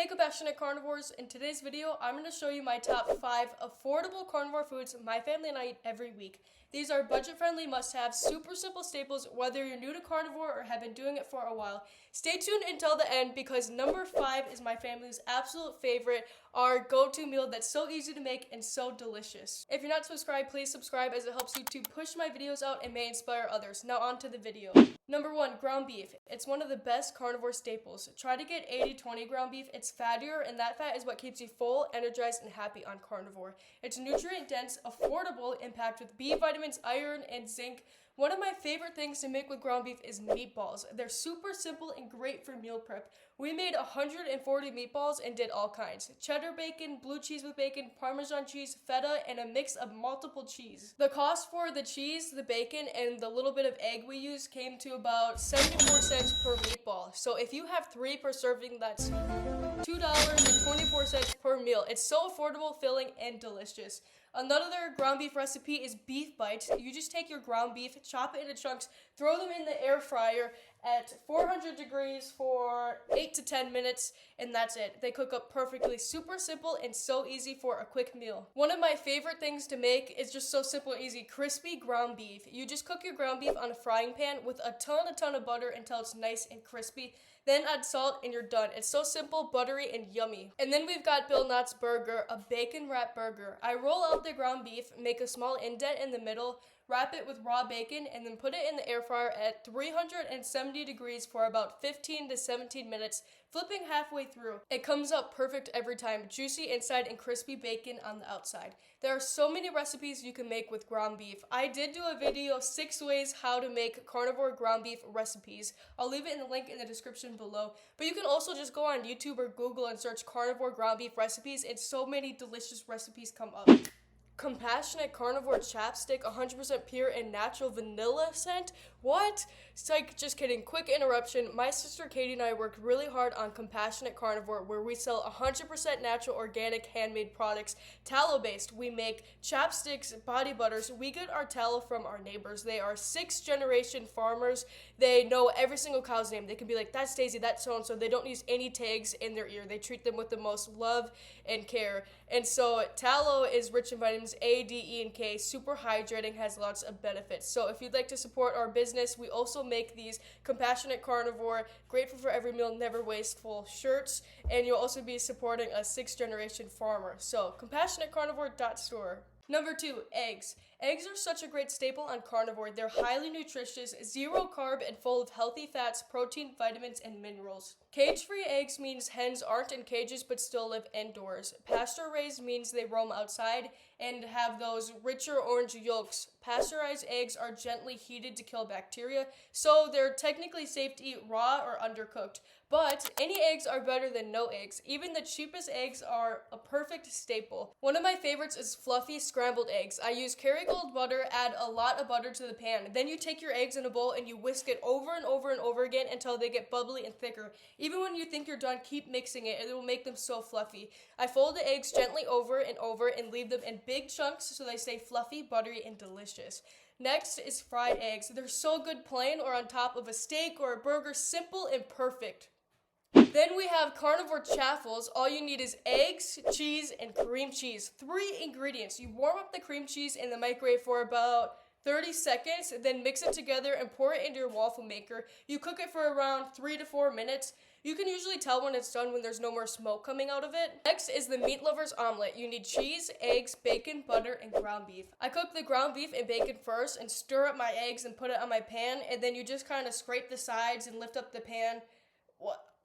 Hey compassionate carnivores, in today's video I'm going to show you my top 5 affordable carnivore foods my family and I eat every week. These are budget-friendly must-haves, super simple staples whether you're new to carnivore or have been doing it for a while. Stay tuned until the end because number 5 is my family's absolute favorite, our go-to meal that's so easy to make and so delicious. If you're not subscribed, please subscribe as it helps you to push my videos out and may inspire others. Now on to the video. Number 1, ground beef. It's one of the best carnivore staples. Try to get 80-20 ground beef. It's fattier and that fat is what keeps you full, energized, and happy on carnivore. It's nutrient-dense, affordable, and packed with B vitamins, iron, and zinc. One of my favorite things to make with ground beef is meatballs. They're super simple and great for meal prep. We made 140 meatballs and did all kinds. Cheddar bacon, blue cheese with bacon, Parmesan cheese, feta, and a mix of multiple cheese. The cost for the cheese, the bacon, and the little bit of egg we used came to about 74 cents per meatball. So if you have 3 per serving, that's $2.24 per meal. It's so affordable, filling, and delicious. Another ground beef recipe is beef bites. You just take your ground beef, chop it into chunks, throw them in the air fryer at 400 degrees for 8 to 10 minutes, and that's it. They cook up perfectly. Super simple and so easy for a quick meal. One of my favorite things to make is just so simple and easy, crispy ground beef. You just cook your ground beef on a frying pan with a ton of butter until it's nice and crispy. Then add salt and you're done. It's so simple, buttery, and yummy. And then we've got Bill Knott's Burger, a bacon wrap burger. I roll out the ground beef, make a small indent in the middle, wrap it with raw bacon, and then put it in the air fryer at 370 degrees for about 15 to 17 minutes, flipping halfway through. It comes out perfect every time, juicy inside and crispy bacon on the outside. There are so many recipes you can make with ground beef. I did do a video, 6 ways how to make carnivore ground beef recipes. I'll leave it in the link in the description below. But you can also just go on YouTube or Google and search carnivore ground beef recipes, and so many delicious recipes come up. Compassionate carnivore chapstick, 100% pure and natural vanilla scent. What? Psych, just kidding. Quick interruption. My sister Katie and I worked really hard on Compassionate Carnivore, where we sell 100% natural, organic, handmade products, tallow based. We make chapsticks, body butters. We get our tallow from our neighbors. They are 6th generation farmers. They know every single cow's name. They can be like, that's Daisy, that's so and so. They don't use any tags in their ear. They treat them with the most love and care. And so tallow is rich in vitamins A, D, E, and K, super hydrating, has lots of benefits. So if you'd like to support our business, we also make these Compassionate Carnivore, grateful for every meal, never wasteful shirts, and you'll also be supporting a 6th generation farmer. So compassionatecarnivore.store. Number 2, eggs. Eggs are such a great staple on carnivore. They're highly nutritious, 0 carb, and full of healthy fats, protein, vitamins, and minerals. Cage-free eggs means hens aren't in cages but still live indoors. Pasture-raised means they roam outside and have those richer orange yolks. Pasteurized eggs are gently heated to kill bacteria, so they're technically safe to eat raw or undercooked. But any eggs are better than no eggs. Even the cheapest eggs are a perfect staple. One of my favorites is fluffy scrambled eggs. I use Kerrygold butter, add a lot of butter to the pan. Then you take your eggs in a bowl and you whisk it over and over and over again until they get bubbly and thicker. Even when you think you're done, keep mixing it. It will make them so fluffy. I fold the eggs gently over and leave them in big chunks so they stay fluffy, buttery, and delicious. Next is fried eggs. They're so good plain or on top of a steak or a burger, simple and perfect. Then we have carnivore chaffles. All you need is eggs, cheese, and cream cheese. 3 ingredients. You warm up the cream cheese in the microwave for about 30 seconds, then mix it together and pour it into your waffle maker. You cook it for around 3 to 4 minutes. You can usually tell when it's done when there's no more smoke coming out of it. Next is the meat lover's omelet. You need cheese, eggs, bacon, butter, and ground beef. I cook the ground beef and bacon first and stir up my eggs and put it on my pan, and then you just kind of scrape the sides and lift up the pan.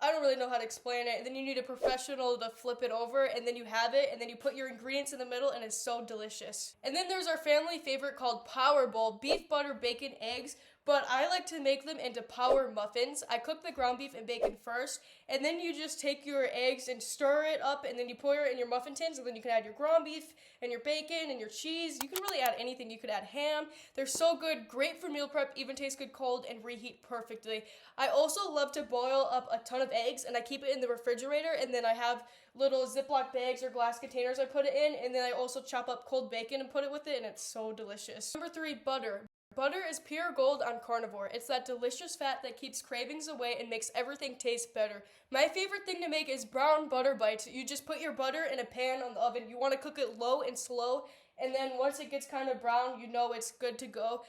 I don't really know how to explain it. And then you need a professional to flip it over, and then you have it, and then you put your ingredients in the middle, and it's so delicious. And then there's our family favorite called Power Bowl, beef, butter, bacon, eggs, but I like to make them into power muffins. I cook the ground beef and bacon first, and then you just take your eggs and stir it up, and then you pour it in your muffin tins, and then you can add your ground beef and your bacon and your cheese. You can really add anything. You could add ham. They're so good, great for meal prep, even taste good cold and reheat perfectly. I also love to boil up a ton of eggs, and I keep it in the refrigerator, and then I have little Ziploc bags or glass containers I put it in, and then I also chop up cold bacon and put it with it, and it's so delicious. Number 3, butter. Butter is pure gold on Carnivore. It's that delicious fat that keeps cravings away and makes everything taste better. My favorite thing to make is brown butter bites. You just put your butter in a pan on the oven. You want to cook it low and slow, and then once it gets kind of brown, you know it's good to go.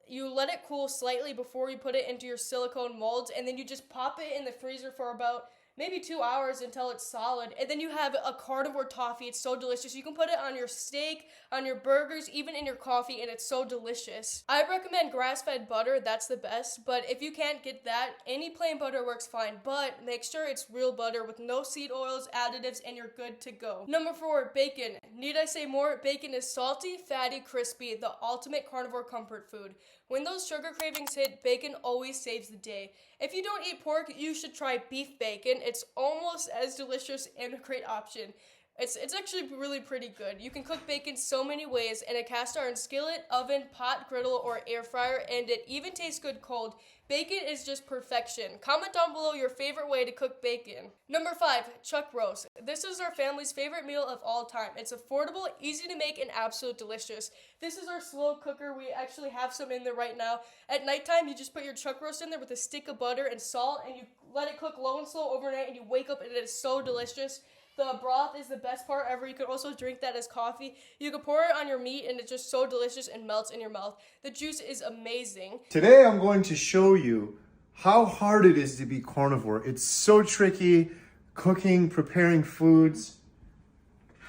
You let it cool slightly before you put it into your silicone molds, and then you just pop it in the freezer for about maybe 2 hours until it's solid. And then you have a carnivore toffee. It's so delicious. You can put it on your steak, on your burgers, even in your coffee, and it's so delicious. I recommend grass-fed butter. That's the best. But if you can't get that, any plain butter works fine. But make sure it's real butter with no seed oils, additives, and you're good to go. Number 4, bacon. Need I say more? Bacon is salty, fatty, crispy, the ultimate carnivore comfort food. When those sugar cravings hit, bacon always saves the day. If you don't eat pork, you should try beef bacon. It's almost as delicious and a great option. It's actually really pretty good. You can cook bacon so many ways in a cast iron skillet, oven, pot, griddle, or air fryer, and it even tastes good cold. Bacon is just perfection. Comment down below your favorite way to cook bacon. Number 5, chuck roast. This is our family's favorite meal of all time. It's affordable, easy to make, and absolutely delicious. This is our slow cooker. We actually have some in there right now. At nighttime, you just put your chuck roast in there with a stick of butter and salt, and you let it cook low and slow overnight, and you wake up and it is so delicious. The broth is the best part ever. You could also drink that as coffee. You can pour it on your meat and it's just so delicious and melts in your mouth. The juice is amazing. Today I'm going to show you how hard it is to be carnivore. It's so tricky, cooking, preparing foods.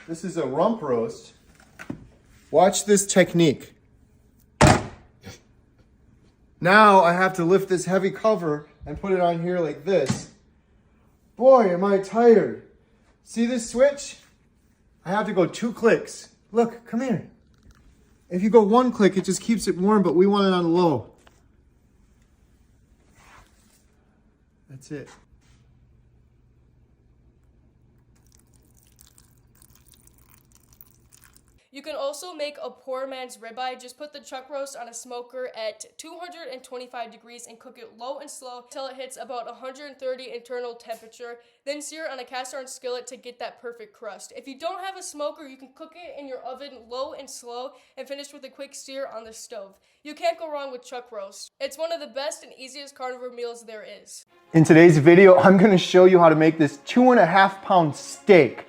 This is a rump roast. Watch this technique. Now I have to lift this heavy cover and put it on here like this. Boy, am I tired. See this switch? I have to go 2 clicks. Look, come here. If you go 1 click, it just keeps it warm, but we want it on low. That's it. You can also make a poor man's ribeye. Just put the chuck roast on a smoker at 225 degrees and cook it low and slow till it hits about 130 internal temperature. Then sear it on a cast iron skillet to get that perfect crust. If you don't have a smoker, you can cook it in your oven low and slow and finish with a quick sear on the stove. You can't go wrong with chuck roast. It's one of the best and easiest carnivore meals there is. In today's video, I'm going to show you how to make this 2.5-pound steak.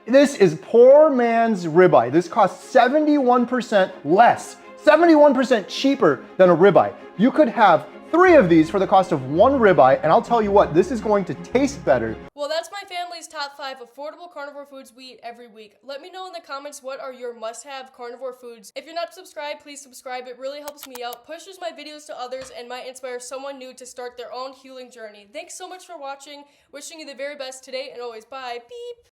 This is poor man's ribeye. This costs 71% less, 71% cheaper than a ribeye. You could have 3 of these for the cost of 1 ribeye, and I'll tell you what, this is going to taste better. Well, that's my family's top 5 affordable carnivore foods we eat every week. Let me know in the comments what are your must-have carnivore foods. If you're not subscribed, please subscribe. It really helps me out, pushes my videos to others, and might inspire someone new to start their own healing journey. Thanks so much for watching. Wishing you the very best today and always. Bye. Beep.